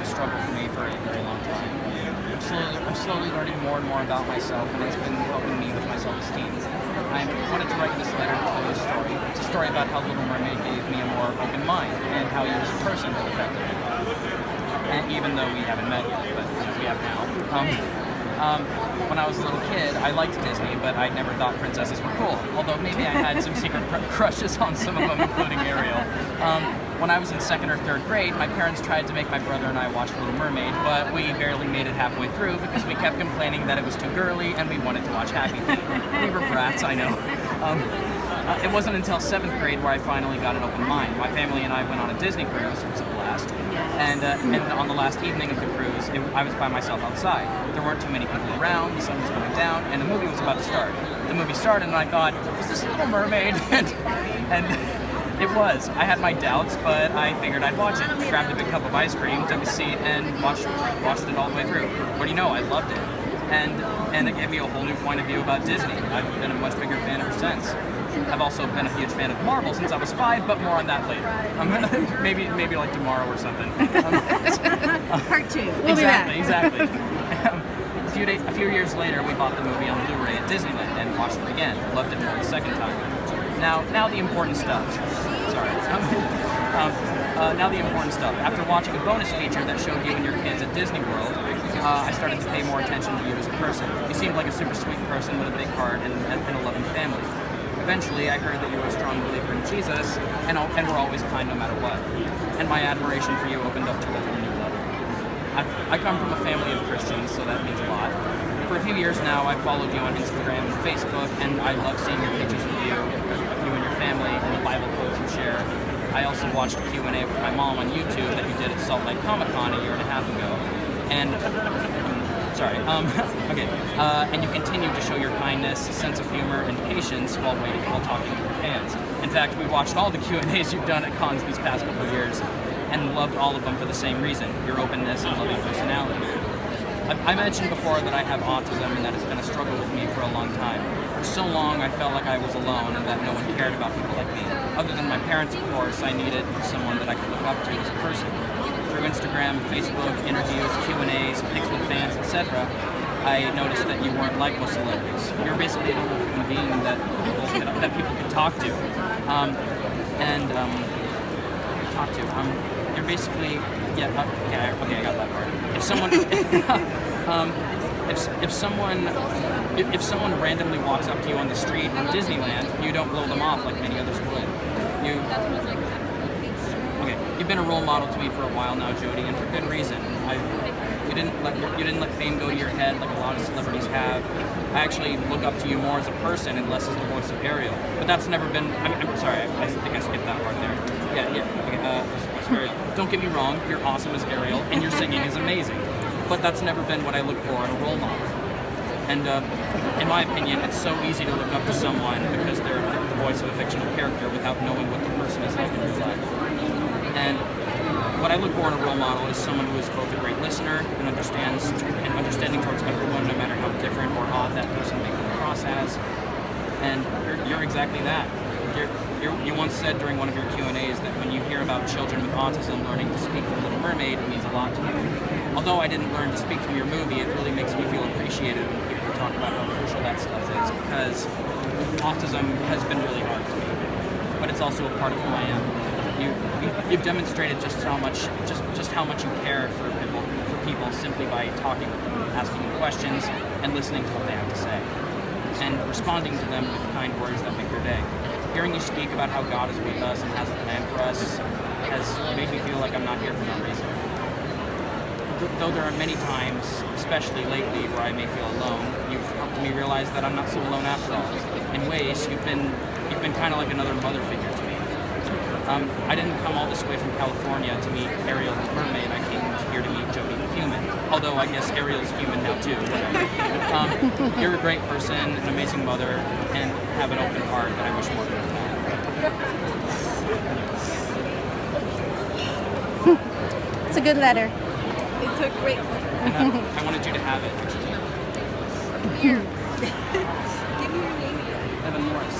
a struggle for me for a very long time. I'm slowly learning more and more about myself, and it's been helping me with my self-esteem. I wanted to write this letter to tell you a story. It's a story about how Little Mermaid gave me a more open mind, and how you as a person have affected me. And even though we haven't met yet, but we have now. When I was a little kid, I liked Disney, but I never thought princesses were cool. Although maybe I had some secret crushes on some of them, including Ariel. When I was in 2nd or 3rd grade, my parents tried to make my brother and I watch Little Mermaid, but we barely made it halfway through because we kept complaining that it was too girly and we wanted to watch Happy Feet. We were brats, I know. It wasn't until 7th grade where I finally got an open mind. My family and I went on a Disney cruise. It was a blast. And on the last evening of the cruise, I was by myself outside. There weren't too many people around, the sun was going down, and the movie was about to start. The movie started, and I thought, is this Little Mermaid? and it was. I had my doubts, but I figured I'd watch it. I grabbed a big cup of ice cream, took a seat, and watched it all the way through. What do you know? I loved it. And it gave me a whole new point of view about Disney. I've been a much bigger fan ever since. I've also been a huge fan of Marvel since I was 5, but more on that later. Maybe like tomorrow or something. Part 2. We'll exactly. A few years later, we bought the movie on Blu-ray at Disneyland and watched it again. Loved it for the 2nd time. Now the important stuff. Sorry. Now the important stuff. After watching a bonus feature that showed you and your kids at Disney World, I started to pay more attention to you as a person. You seemed like a super sweet person with a big heart and a loving family. Eventually, I heard that you were a strong believer in Jesus and were always kind no matter what. And my admiration for you opened up to a whole new level. I come from a family of Christians, so that means a lot. For a few years now, I've followed you on Instagram and Facebook, and I love seeing your pictures of you and your family, and the Bible quotes you share. I also watched a Q&A with my mom on YouTube that you did at Salt Lake Comic-Con a year and a half ago. And and you continue to show your kindness, sense of humor, and patience while talking to your fans. In fact, we watched all the Q&As you've done at cons these past couple of years, and loved all of them for the same reason: your openness and loving personality. I mentioned before that I have autism and that it's been a struggle with me for a long time. For so long, I felt like I was alone and that no one cared about people like me. Other than my parents, of course, I needed someone that I could look up to as a person. Through Instagram, Facebook, interviews, Q&As, Pixel fans, etc., I noticed that you weren't like most celebrities. You're basically a normal human being that people could talk to. You're basically, I got that part. If someone randomly walks up to you on the street in Disneyland, you don't blow them off like many others would. You've been a role model to me for a while now, Jodi, and for good reason. You didn't let fame go to your head like a lot of celebrities have. I actually look up to you more as a person and less as the voice of Ariel. But that's never been. I'm sorry. I think I skipped that part there. Don't get me wrong. You're awesome as Ariel, and your singing is amazing. But that's never been what I look for in a role model. And in my opinion, it's so easy to look up to someone because they're the voice of a fictional character without knowing what the person is like in real life. And what I look for in a role model is someone who is both a great listener and understanding towards everyone, no matter how different or odd that person may come across as. And you're exactly that. You once said during one of your Q&As that when you hear about children with autism learning to speak from Little Mermaid, it means a lot to you. Although I didn't learn to speak from your movie, it really makes me feel appreciated when people talk about how crucial that stuff is, because autism has been really hard for me. But it's also a part of who I am. You've demonstrated just how much you care for people simply by talking with them, asking them questions, and listening to what they have to say, and responding to them with kind words that make their day. Hearing you speak about how God is with us and has a plan for us has made me feel like I'm not here for no reason. Though there are many times, especially lately, where I may feel alone, you've helped me realize that I'm not so alone after all. In ways, you've been kind of like another mother figure to me. I didn't come all this way from California to meet Ariel the mermaid. I came here to meet Jodi the human. Although I guess Ariel's human now too. You're a great person, an amazing mother, and have an open heart that I wish more people had. It's a good letter. It's a great letter. And I wanted you to have it. Here. Give me your name. Evan Morris.